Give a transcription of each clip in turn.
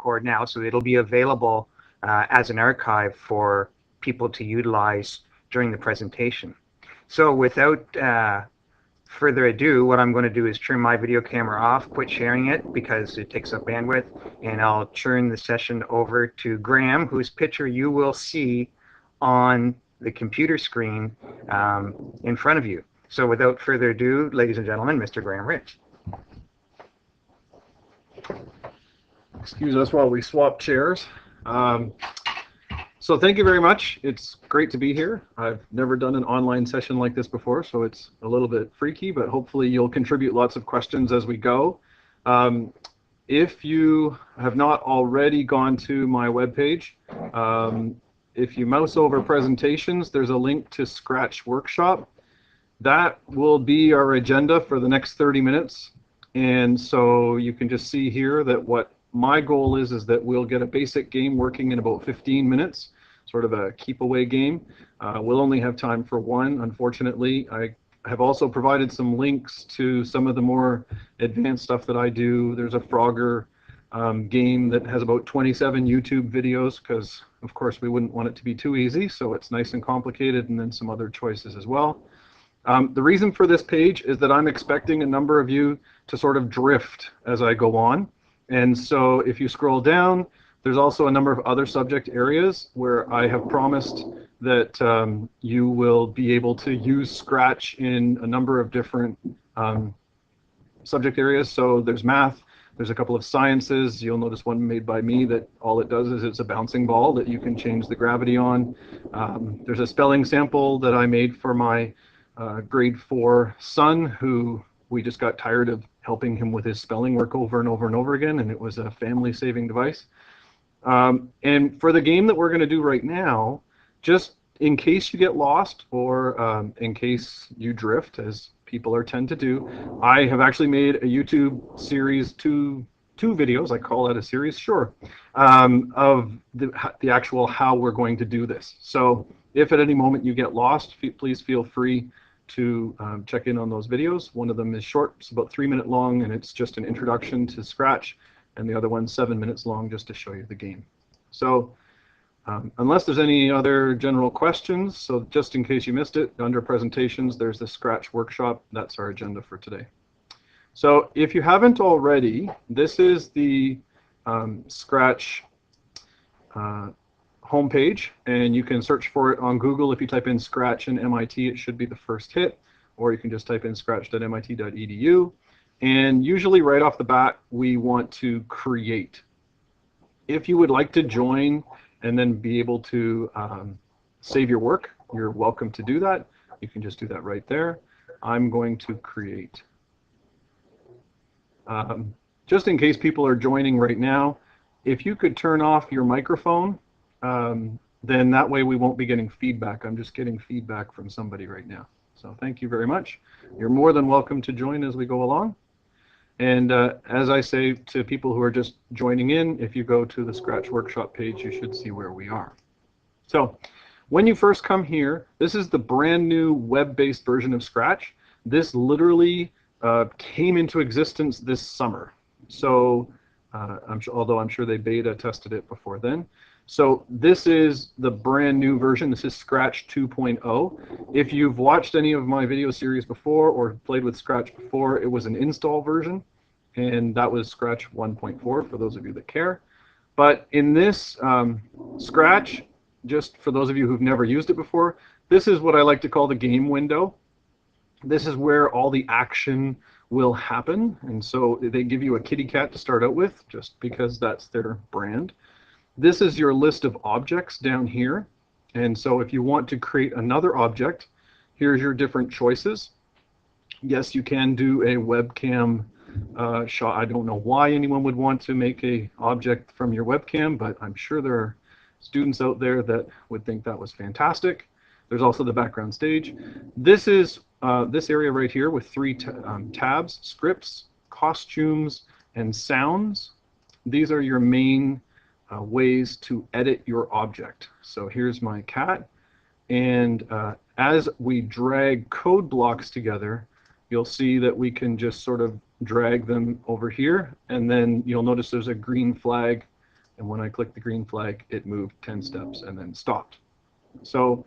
record now, so it'll be available as an archive for people to utilize during the presentation. So without further ado, what I'm going to do is turn my video camera off, quit sharing it because it takes up bandwidth, and I'll turn the session over to Graham, whose picture you will see on the computer screen in front of you. So without further ado, ladies and gentlemen, Mr. Graham Rich. Excuse us while we swap chairs. So thank you very much. It's great to be here. I've never done an online session like this before, so it's a little bit freaky, but hopefully you'll contribute lots of questions as we go. If you have not already gone to my webpage, if you mouse over presentations, there's a link to Scratch Workshop. That will be our agenda for the next 30 minutes. And so you can just see here that what my goal is that we'll get a basic game working in about 15 minutes, sort of a keep away game. We'll only have time for one, unfortunately. I have also provided some links to some of the more advanced stuff that I do. There's a Frogger game that has about 27 YouTube videos because, of course, we wouldn't want it to be too easy, so it's nice and complicated, and then some other choices as well. The reason for this page is that I'm expecting a number of you to sort of drift as I go on. And so if you scroll down, there's also a number of other subject areas where I have promised that you will be able to use Scratch in a number of different subject areas. So there's math, there's a couple of sciences. You'll notice one made by me that all it does is it's a bouncing ball that you can change the gravity on. There's a spelling sample that I made for my grade 4 son, who we just got tired of helping him with his spelling work over and over and over again, and it was a family-saving device. And for the game that we're going to do right now, just in case you get lost or in case you drift, as people tend to do, I have actually made a YouTube series, two videos, I call that a series, sure, of the actual how we're going to do this. So if at any moment you get lost, please feel free to check in on those videos. One of them is short, it's about 3 minutes long, and it's just an introduction to Scratch, and the other one's 7 minutes long just to show you the game. So unless there's any other general questions, so just in case you missed it, under presentations there's the Scratch Workshop. That's our agenda for today. So if you haven't already, this is the Scratch homepage, and you can search for it on Google. If you type in Scratch and MIT, it should be the first hit, or you can just type in scratch.mit.edu. And usually right off the bat, we want to create. If you would like to join and then be able to save your work, you're welcome to do that. You can just do that right there. I'm going to create. Just in case people are joining right now, if you could turn off your microphone, then that way we won't be getting feedback. I'm just getting feedback from somebody right now. So thank you very much. You're more than welcome to join as we go along. And as I say to people who are just joining in, if you go to the Scratch Workshop page, you should see where we are. So when you first come here, this is the brand new web-based version of Scratch. This literally came into existence this summer. So although I'm sure they beta tested it before then. So this is the brand new version. This is Scratch 2.0. If you've watched any of my video series before or played with Scratch before, it was an install version, and that was Scratch 1.4 for those of you that care. But in this Scratch, just for those of you who've never used it before, this is what I like to call the game window. This is where all the action will happen, and so they give you a kitty cat to start out with, just because that's their brand. This is your list of objects down here, and so if you want to create another object, here's your different choices. Yes, you can do a webcam shot. I don't know why anyone would want to make an object from your webcam, but I'm sure there are students out there that would think that was fantastic. There's also the background stage. This is this area right here with 3 tabs: scripts, costumes, and sounds. These are your main ways to edit your object. So here's my cat, and as we drag code blocks together, you'll see that we can just sort of drag them over here, and then you'll notice there's a green flag And when I clicked the green flag, it moved 10 steps and then stopped. So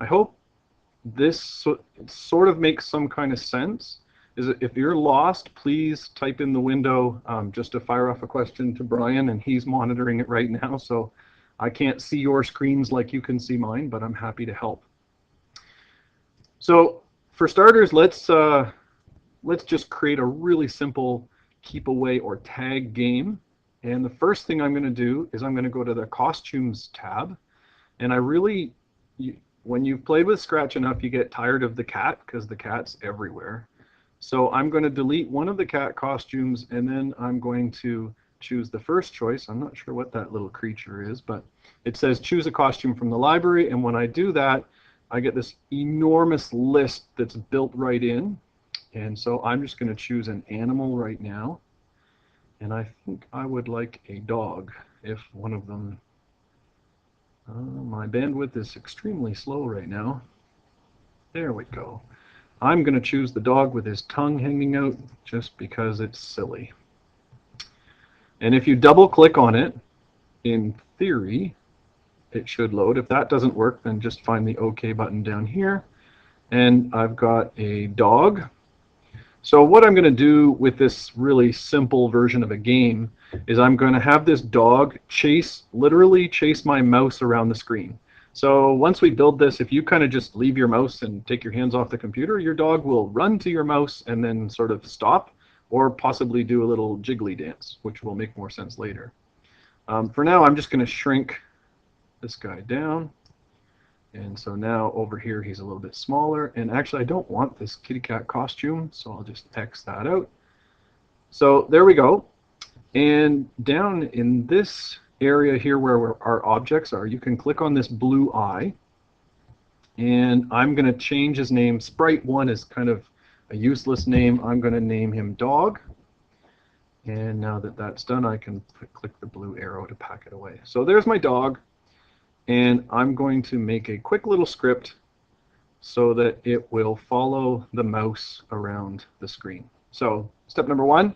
I hope this sort of makes some kind of sense. Is that if you're lost, please type in the window just to fire off a question to Brian, and he's monitoring it right now. So I can't see your screens like you can see mine, but I'm happy to help. So for starters, let's just create a really simple keep away or tag game. And the first thing I'm going to do is I'm going to go to the costumes tab. And when you've played with Scratch enough, you get tired of the cat because the cat's everywhere. So I'm going to delete one of the cat costumes, and then I'm going to choose the first choice. I'm not sure what that little creature is, but it says choose a costume from the library. And when I do that, I get this enormous list that's built right in. And so I'm just going to choose an animal right now. And I think I would like a dog if one of them. My bandwidth is extremely slow right now. There we go. I'm going to choose the dog with his tongue hanging out just because it's silly. And if you double click on it, in theory, it should load. If that doesn't work, then just find the OK button down here. And I've got a dog. So what I'm going to do with this really simple version of a game is I'm going to have this dog literally chase my mouse around the screen. So once we build this, if you kind of just leave your mouse and take your hands off the computer, your dog will run to your mouse and then sort of stop, or possibly do a little jiggly dance, which will make more sense later. For now, I'm just going to shrink this guy down. And so now over here, he's a little bit smaller. And actually, I don't want this kitty cat costume, so I'll just X that out. So there we go. And down in this area here where our objects are, you can click on this blue eye. And I'm going to change his name. Sprite1 is kind of a useless name. I'm going to name him Dog. And now that that's done, I can click the blue arrow to pack it away. So there's my dog. And I'm going to make a quick little script so that it will follow the mouse around the screen. So step number one,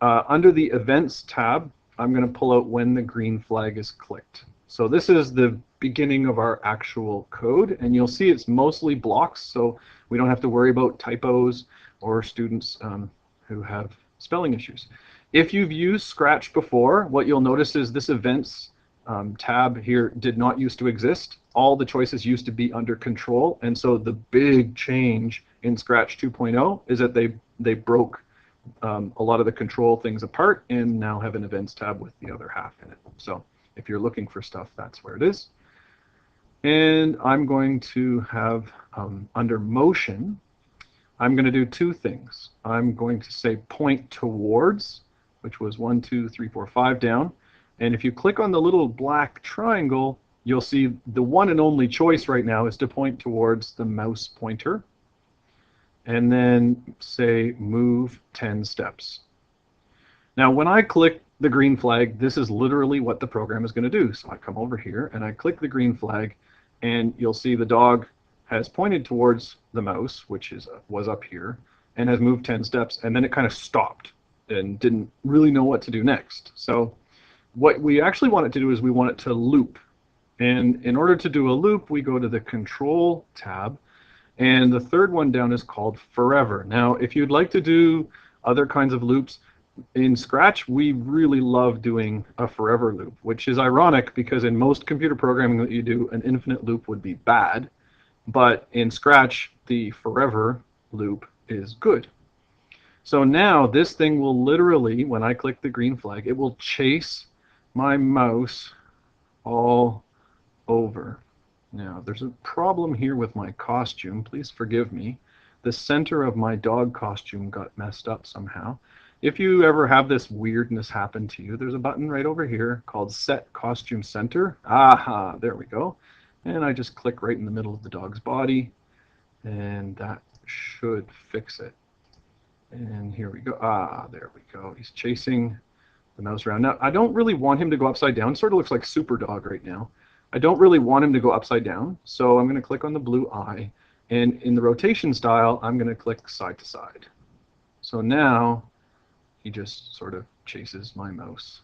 under the Events tab, I'm going to pull out when the green flag is clicked. So this is the beginning of our actual code, and you'll see it's mostly blocks, so we don't have to worry about typos or students who have spelling issues. If you've used Scratch before, what you'll notice is this Events tab here did not used to exist. All the choices used to be under control, and so the big change in Scratch 2.0 is that they broke a lot of the control things apart and now have an Events tab with the other half in it. So if you're looking for stuff, that's where it is. And I'm going to have under Motion, I'm going to do two things. I'm going to say point towards, which was 1, 2, 3, 4, 5 down. And if you click on the little black triangle, you'll see the one and only choice right now is to point towards the mouse pointer. And then say move 10 steps. Now when I click the green flag, this is literally what the program is going to do. So I come over here and I click the green flag, and you'll see the dog has pointed towards the mouse, which was up here, and has moved 10 steps, and then it kind of stopped and didn't really know what to do next. So what we actually want it to do is we want it to loop. And in order to do a loop, we go to the Control tab, and the third one down is called Forever. Now, if you'd like to do other kinds of loops, in Scratch, we really love doing a forever loop, which is ironic because in most computer programming that you do, an infinite loop would be bad. But in Scratch, the forever loop is good. So now this thing will literally, when I click the green flag, it will chase my mouse all over. Now, there's a problem here with my costume. Please forgive me. The center of my dog costume got messed up somehow. If you ever have this weirdness happen to you, there's a button right over here called Set Costume Center. Aha, there we go. And I just click right in the middle of the dog's body, and that should fix it. And here we go. Ah, there we go. He's chasing the mouse around. Now, I don't really want him to go upside down. Sort of looks like Super Dog right now. I don't really want him to go upside down, so I'm going to click on the blue eye, and in the rotation style, I'm going to click side to side. So now he just sort of chases my mouse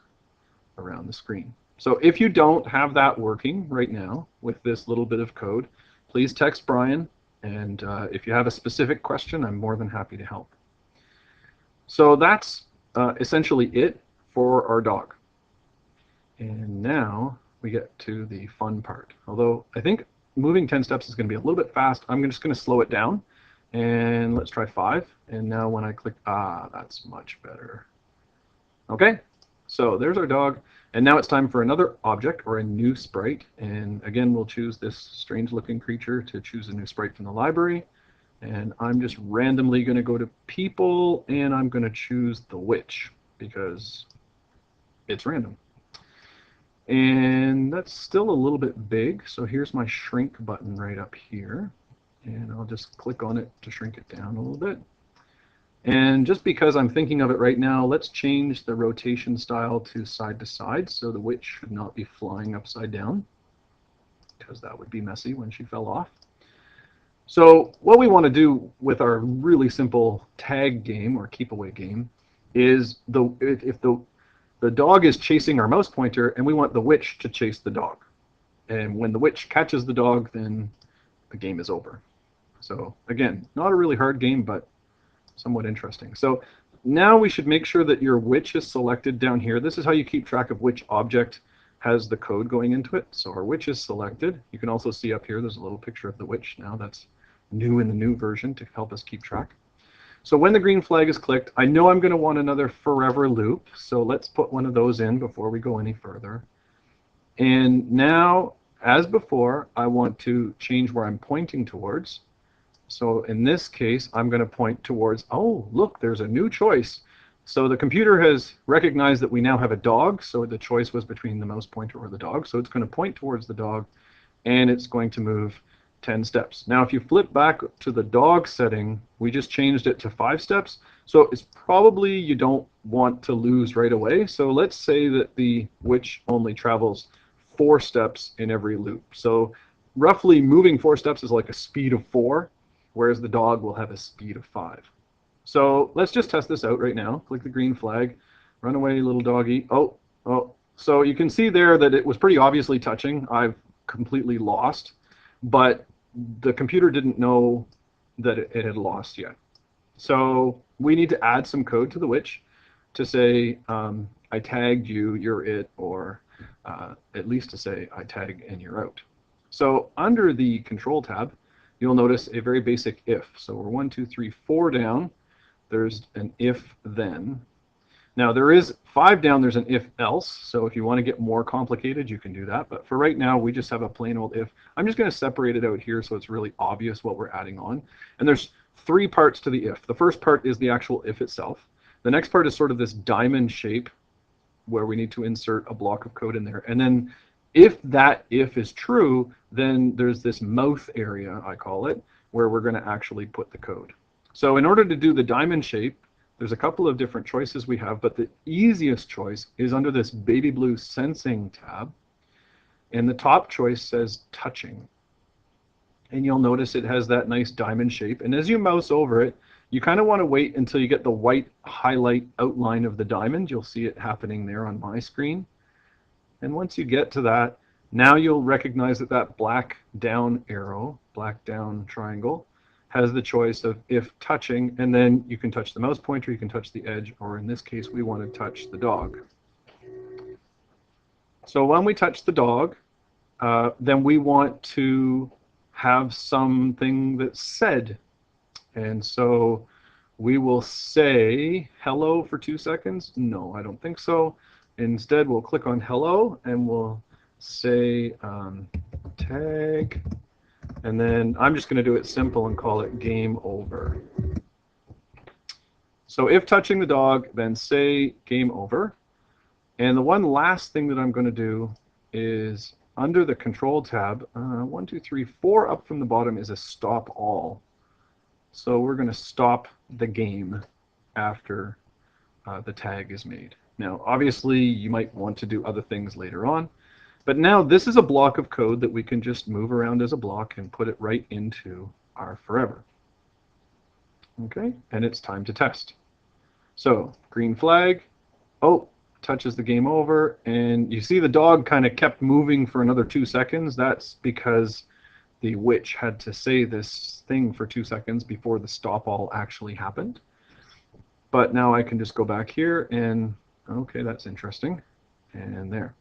around the screen. So if you don't have that working right now with this little bit of code, please text Brian, and if you have a specific question, I'm more than happy to help. So that's essentially it for our dog. And now we get to the fun part. Although I think moving 10 steps is going to be a little bit fast, I'm just going to slow it down. And let's try 5. And now when I click, that's much better. Okay, so there's our dog. And now it's time for another object or a new sprite. And again, we'll choose this strange looking creature to choose a new sprite from the library. And I'm just randomly going to go to people, and I'm going to choose the witch because it's random. And that's still a little bit big, so here's my shrink button right up here. And I'll just click on it to shrink it down a little bit. And just because I'm thinking of it right now, let's change the rotation style to side, so the witch should not be flying upside down, because that would be messy when she fell off. So what we want to do with our really simple tag game or keep away game is if the dog is chasing our mouse pointer, and we want the witch to chase the dog. And when the witch catches the dog, then the game is over. So again, not a really hard game, but somewhat interesting. So now we should make sure that your witch is selected down here. This is how you keep track of which object has the code going into it. So our witch is selected. You can also see up here, there's a little picture of the witch now. That's new in the new version to help us keep track. So when the green flag is clicked, I know I'm going to want another forever loop. So let's put one of those in before we go any further. And now, as before, I want to change where I'm pointing towards. So in this case, I'm going to point towards, oh, look, there's a new choice. So the computer has recognized that we now have a dog. So the choice was between the mouse pointer or the dog. So it's going to point towards the dog, and it's going to move 10 steps. Now, if you flip back to the dog setting, we just changed it to 5 steps. So it's probably you don't want to lose right away. So let's say that the witch only travels 4 steps in every loop. So roughly moving 4 steps is like a speed of 4, whereas the dog will have a speed of 5. So let's just test this out right now. Click the green flag, run away, little doggy. Oh. So you can see there that it was pretty obviously touching. I've completely lost, but the computer didn't know that it had lost yet. So we need to add some code to the witch to say, I tagged you, you're it, or at least to say, I tag and you're out. So under the control tab, you'll notice a very basic if. So we're 1, 2, 3, 4 down. There's an if then. Now there is 5 down, there's an if else. So if you want to get more complicated, you can do that. But for right now, we just have a plain old if. I'm just going to separate it out here so it's really obvious what we're adding on. And there's 3 parts to the if. The first part is the actual if itself. The next part is sort of this diamond shape where we need to insert a block of code in there. And then if that if is true, then there's this mouth area, I call it, where we're going to actually put the code. So in order to do the diamond shape, there's a couple of different choices we have, but the easiest choice is under this baby blue sensing tab. And the top choice says touching. And you'll notice it has that nice diamond shape. And as you mouse over it, you kind of want to wait until you get the white highlight outline of the diamond. You'll see it happening there on my screen. And once you get to that, now you'll recognize that that black down arrow, black down triangle, has the choice of if touching, and then you can touch the mouse pointer, you can touch the edge, or in this case, we want to touch the dog. So when we touch the dog, then we want to have something that's said. And so we will say hello for 2 seconds. No, I don't think so. Instead, we'll click on hello, and we'll say tag. And then I'm just going to do it simple and call it game over. So if touching the dog, then say game over. And the one last thing that I'm going to do is under the control tab, 1, 2, 3, 4 up from the bottom is a stop all. So we're going to stop the game after the tag is made. Now, obviously, you might want to do other things later on. But now this is a block of code that we can just move around as a block and put it right into our forever. Okay, and it's time to test. So green flag. Oh, touches the game over, and you see the dog kind of kept moving for another 2 seconds. That's because the witch had to say this thing for 2 seconds before the stop all actually happened. But now I can just go back here and, okay, that's interesting. And there.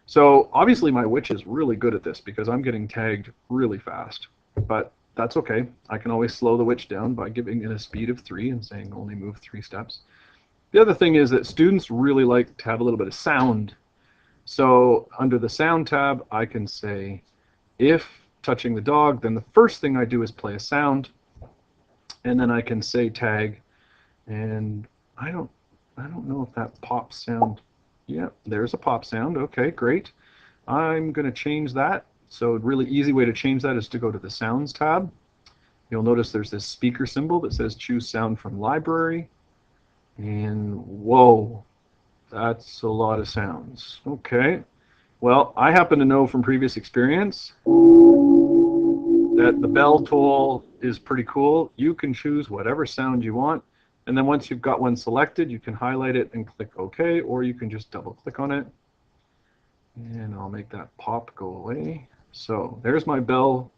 So obviously my witch is really good at this because I'm getting tagged really fast. But that's okay. I can always slow the witch down by giving it a speed of 3 and saying only move 3 steps. The other thing is that students really like to have a little bit of sound. So under the sound tab, I can say, if touching the dog, then the first thing I do is play a sound. And then I can say tag, and I don't know if that pop sound, yeah, there's a pop sound. Okay, great. I'm going to change that. So a really easy way to change that is to go to the sounds tab. You'll notice there's this speaker symbol that says choose sound from library. And whoa, that's a lot of sounds. Okay. Well, I happen to know from previous experience that the bell toll is pretty cool. You can choose whatever sound you want. And then once you've got one selected, you can highlight it and click OK, or you can just double click on it. And I'll make that pop go away. So there's my bell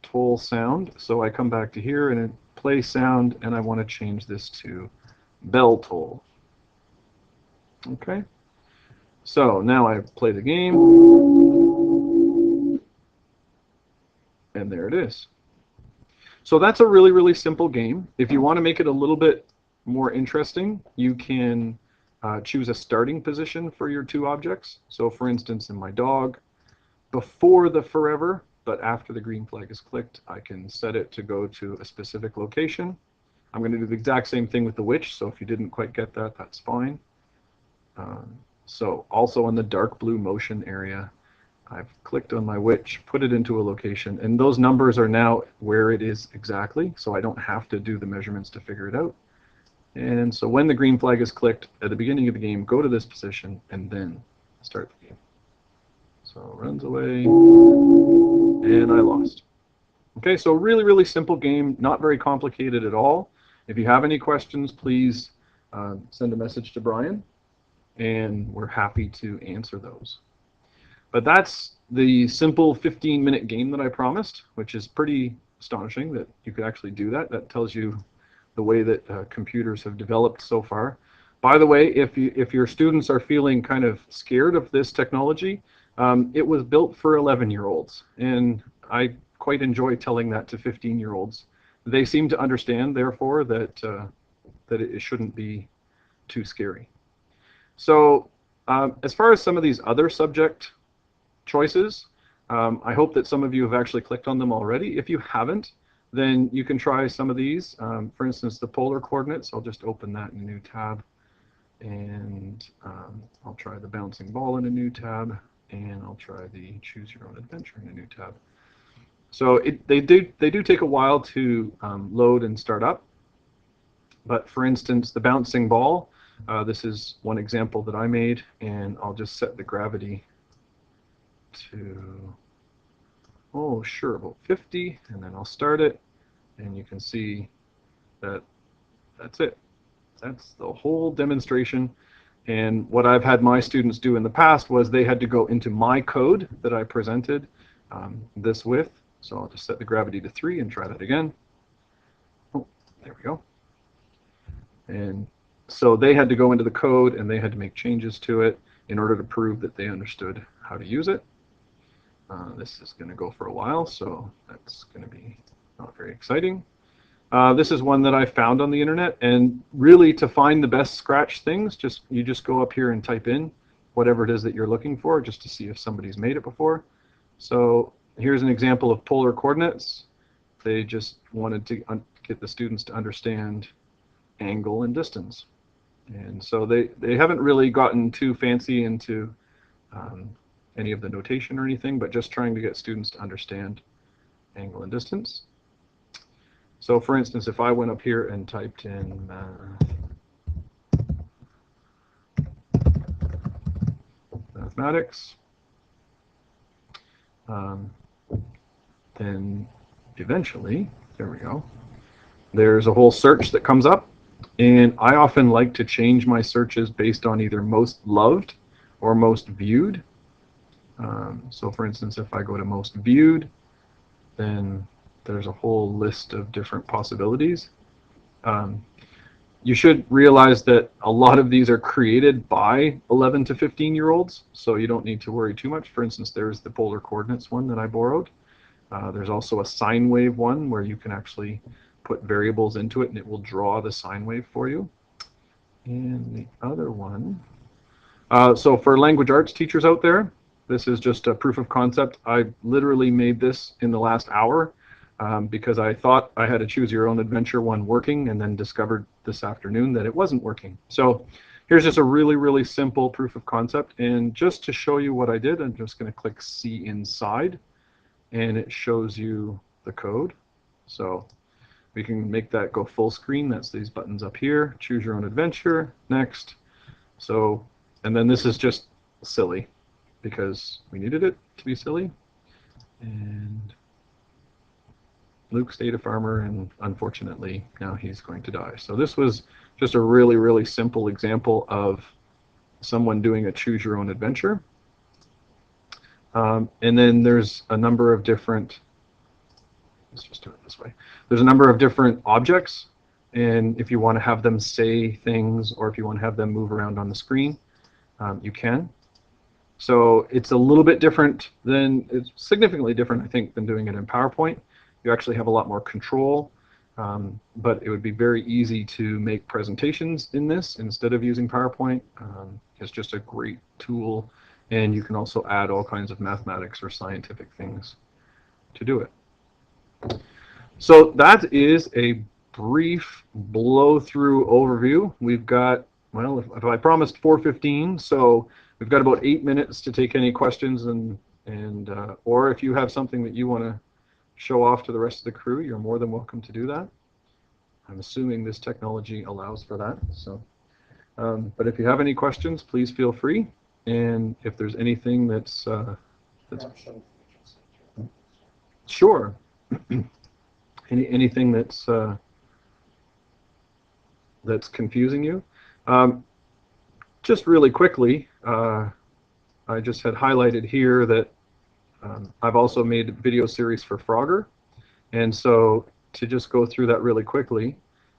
toll sound. So I come back to here and play sound, and I want to change this to bell toll. Okay. So now I play the game, and there it is. So that's a really, really simple game. If you want to make it a little bit more interesting, you can choose a starting position for your 2 objects. So for instance, in my dog, before the forever, but after the green flag is clicked, I can set it to go to a specific location. I'm going to do the exact same thing with the witch, so if you didn't quite get that, that's fine. So also in the dark blue motion area, I've clicked on my witch, put it into a location, and those numbers are now where it is exactly, so I don't have to do the measurements to figure it out. And so when the green flag is clicked at the beginning of the game, go to this position and then start the game. So it runs away, and I lost. Okay, so really, really simple game, not very complicated at all. If you have any questions, please send a message to Brian, and we're happy to answer those. But that's the simple 15-minute game that I promised, which is pretty astonishing that you could actually do that. That tells you the way that computers have developed so far. By the way, if your students are feeling kind of scared of this technology, it was built for 11-year-olds, and I quite enjoy telling that to 15-year-olds. They seem to understand, therefore, that it shouldn't be too scary. So as far as some of these other subject choices, I hope that some of you have actually clicked on them already. If you haven't, then you can try some of these. For instance, the polar coordinates, I'll just open that in a new tab. And I'll try the bouncing ball in a new tab. And I'll try the choose your own adventure in a new tab. So they do take a while to load and start up. But for instance, the bouncing ball, this is one example that I made. And I'll just set the gravity to, oh sure, about 50, and then I'll start it, and you can see that that's it. That's the whole demonstration. And what I've had my students do in the past was they had to go into my code that I presented this with. So I'll just set the gravity to 3 and try that again. Oh, there we go. And so they had to go into the code and they had to make changes to it in order to prove that they understood how to use it. This is going to go for a while, so that's going to be not very exciting. This is one that I found on the internet, and really to find the best Scratch things, you just go up here and type in whatever it is that you're looking for, just to see if somebody's made it before. So here's an example of polar coordinates. They just wanted to get the students to understand angle and distance. And so they haven't really gotten too fancy into any of the notation or anything, but just trying to get students to understand angle and distance. So for instance, if I went up here and typed in mathematics, then eventually, there we go, there's a whole search that comes up, And I often like to change my searches based on either most loved or most viewed. So for instance, if I go to most viewed, then there's a whole list of different possibilities. Um, you should realize that a lot of these are created by 11 to 15-year-olds, so you don't need to worry too much. For instance, there's the polar coordinates one that I borrowed. There's also a sine wave one where you can actually put variables into it and it will draw the sine wave for you. And the other one, so for language arts teachers out there, this is just a proof of concept. I literally made this in the last hour because I thought I had a choose your own adventure one working and then discovered this afternoon that it wasn't working. So here's just a really, really simple proof of concept. And just to show you what I did, I'm just going to click see inside and it shows you the code. So we can make that go full screen. That's these buttons up here. Choose your own adventure. Next. So, and then this is just silly because we needed it to be silly. And Luke stayed a farmer, and unfortunately, now he's going to die. So this was just a really, really simple example of someone doing a choose your own adventure. And then there's a number of different, let's just do it this way. There's a number of different objects, and if you want to have them say things or if you want to have them move around on the screen, you can. So it's a little bit different than, it's significantly different, I think, than doing it in PowerPoint. You actually have a lot more control, but it would be very easy to make presentations in this instead of using PowerPoint. It's just a great tool, and you can also add all kinds of mathematics or scientific things to do it. So that is a brief blow-through overview. We've got, well, if I promised 4:15, so we've got about 8 minutes to take any questions, and or if you have something that you want to show off to the rest of the crew, you're more than welcome to do that. I'm assuming this technology allows for that. So, but if you have any questions, please feel free. And if there's anything that's sure, anything that's confusing you, just really quickly, I just had highlighted here that I've also made a video series for Frogger. And so to just go through that really quickly,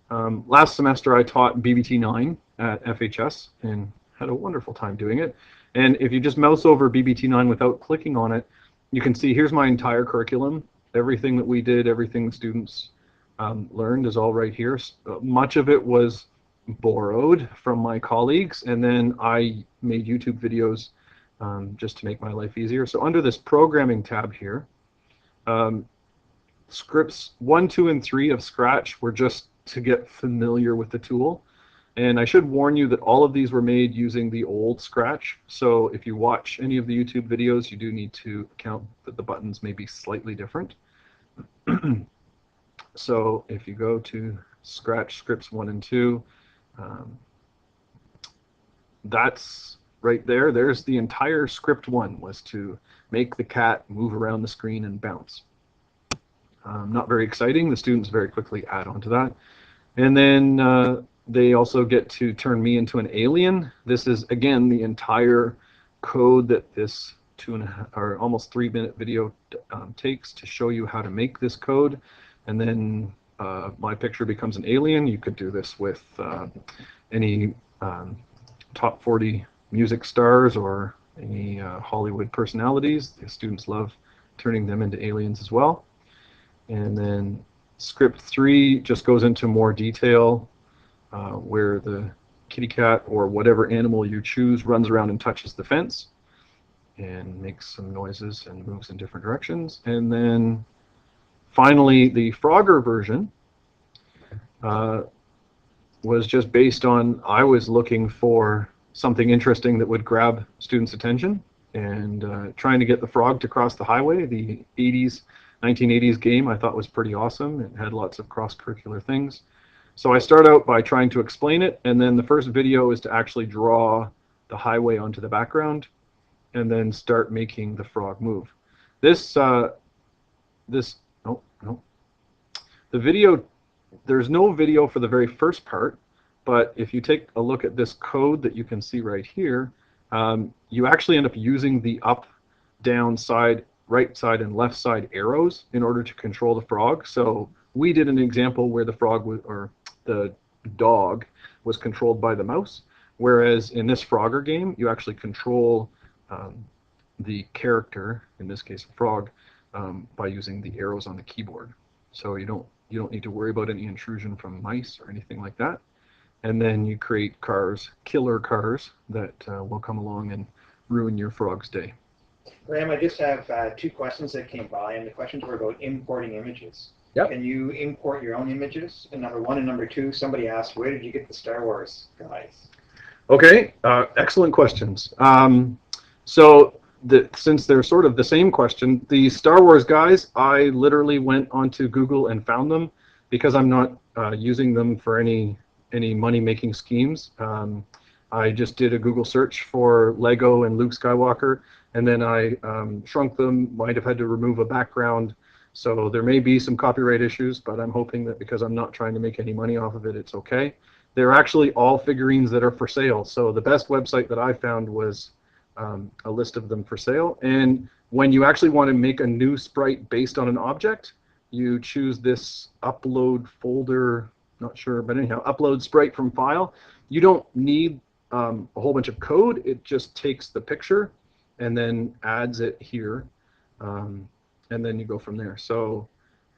last semester I taught BBT9 at FHS and had a wonderful time doing it. And if you just mouse over BBT9 without clicking on it, you can see here's my entire curriculum. Everything that we did, everything the students learned is all right here. Much of it was borrowed from my colleagues, and then I made YouTube videos just to make my life easier. So under this programming tab here, scripts 1, 2, and 3 of Scratch were just to get familiar with the tool. And I should warn you that all of these were made using the old Scratch. So if you watch any of the YouTube videos, you do need to account that the buttons may be slightly different. So if you go to Scratch scripts 1 and 2, that's right there. There's the entire script 1 was to make the cat move around the screen and bounce. Not very exciting. The students very quickly add on to that. And then they also get to turn me into an alien. This is, again, the entire code that this 2.5 or almost 3-minute video takes to show you how to make this code. And then my picture becomes an alien. You could do this with any top 40 music stars or any Hollywood personalities. The students love turning them into aliens as well. And then script 3 just goes into more detail where the kitty cat or whatever animal you choose runs around and touches the fence and makes some noises and moves in different directions. And then finally, the Frogger version was just based on, I was looking for something interesting that would grab students' attention, and trying to get the frog to cross the highway. The 1980s game I thought was pretty awesome. It had lots of cross-curricular things. So I start out by trying to explain it, and then the first video is to actually draw the highway onto the background and then start making the frog move. The video, there's no video for the very first part, But if you take a look at this code that you can see right here, you actually end up using the up, down, side, right side, and left side arrows in order to control the frog. So we did an example where the frog was, or the dog was controlled by the mouse, whereas in this Frogger game, you actually control the character, in this case a frog, by using the arrows on the keyboard. So you don't need to worry about any intrusion from mice or anything like that. And then you create cars, killer cars, that will come along and ruin your frog's day. Graham, I just have 2 questions that came by, and the questions were about importing images. Yep. Can you import your own images? And number one, and number two, somebody asked, where did you get the Star Wars guys? Okay, excellent questions. So since they're sort of the same question, the Star Wars guys, I literally went onto Google and found them because I'm not using them for any money-making schemes. I just did a Google search for Lego and Luke Skywalker, and then I shrunk them, might have had to remove a background. So there may be some copyright issues, but I'm hoping that because I'm not trying to make any money off of it, it's okay. They're actually all figurines that are for sale. So the best website that I found was a list of them for sale. And when you actually want to make a new sprite based on an object, you choose this upload folder, not sure, but anyhow, upload sprite from file. You don't need a whole bunch of code. It just takes the picture and then adds it here. And then you go from there. So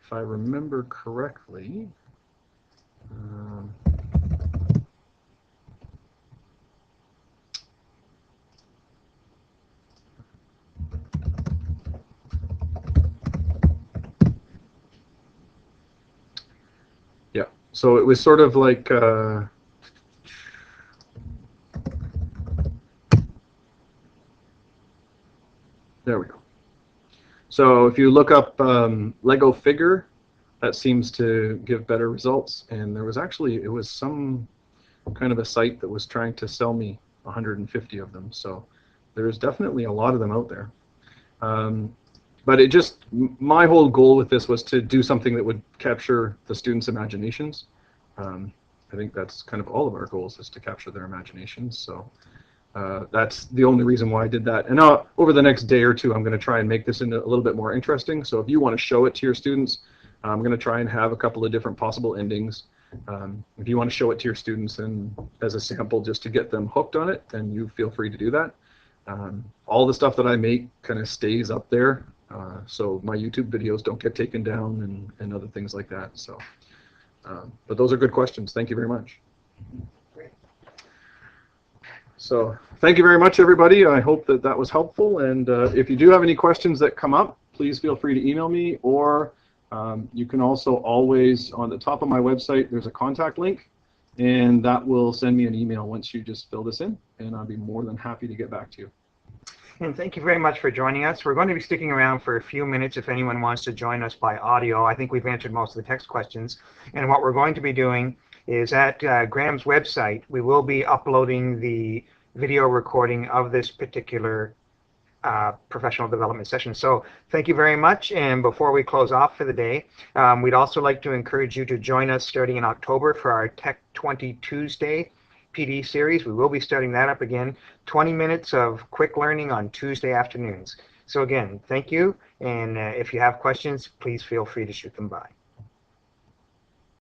if I remember correctly, yeah, so it was sort of like there we go. So if you look up Lego figure, that seems to give better results. And there was actually, it was some kind of a site that was trying to sell me 150 of them. So there's definitely a lot of them out there. But it just, my whole goal with this was to do something that would capture the students' imaginations. I think that's kind of all of our goals, is to capture their imaginations. So that's the only reason why I did that. And over the next day or two, I'm going to try and make this into a little bit more interesting. So if you want to show it to your students, I'm going to try and have a couple of different possible endings. If you want to show it to your students and as a sample just to get them hooked on it, then you feel free to do that. All the stuff that I make kind of stays up there. So my YouTube videos don't get taken down and other things like that. So, but those are good questions. Thank you very much. So thank you very much, everybody. I hope that that was helpful. And if you do have any questions that come up, please feel free to email me, or you can also always, on the top of my website, there's a contact link, and that will send me an email once you just fill this in, and I'll be more than happy to get back to you. And thank you very much for joining us. We're going to be sticking around for a few minutes if anyone wants to join us by audio. I think we've answered most of the text questions. And what we're going to be doing is at Graham's website, we will be uploading the video recording of this particular professional development session. So thank you very much. And before we close off for the day, we'd also like to encourage you to join us starting in October for our Tech 20 Tuesday PD series. We will be starting that up again, 20 minutes of quick learning on Tuesday afternoons. So again, thank you. And if you have questions, please feel free to shoot them by.